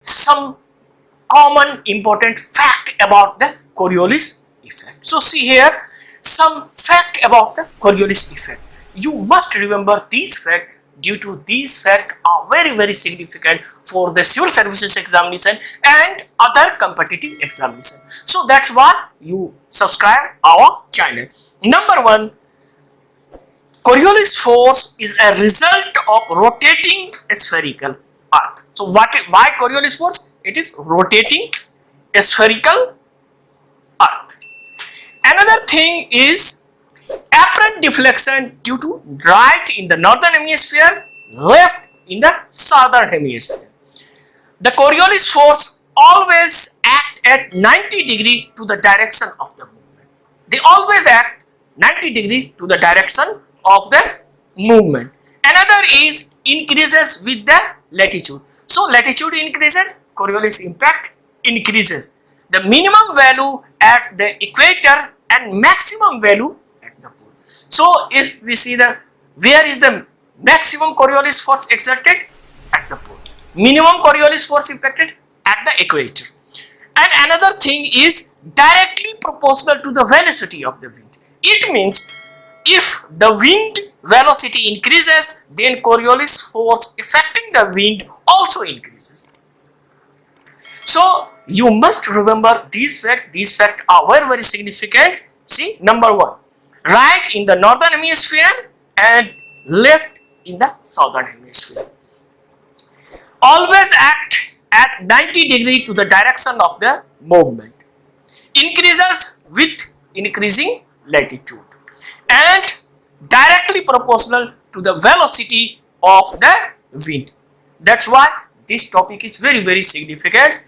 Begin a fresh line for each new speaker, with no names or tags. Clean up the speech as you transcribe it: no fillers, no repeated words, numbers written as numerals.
some common important fact about the Coriolis effect. So see here some fact about the Coriolis effect. You must remember these facts due to these facts are very significant for the civil services examination and other competitive examination. So that's why you subscribe our channel. Number one, Coriolis force is a result of rotating spherical earth. So why Coriolis force? It is rotating spherical earth. Another thing is apparent deflection due to right in the northern hemisphere, left in the southern hemisphere. The Coriolis force always act at 90 degree to the direction of the movement. They always act 90 degree to the direction of the movement. Another is increases with the latitude. So latitude increases, Coriolis impact increases. The minimum value at the equator and maximum value at the pole. So if we see the where is the maximum Coriolis force exerted? At the pole. Minimum Coriolis force impacted at the equator. And another thing is directly proportional to the velocity of the wind. It means if the wind velocity increases, then Coriolis force affecting the wind also increases. So you must remember these facts. These facts are very significant. See, number one, right in the northern hemisphere and left in the southern hemisphere. Always act at 90 degree to the direction of the movement. Increases with increasing latitude and directly proportional to the velocity of the wind. That's why this topic is very significant.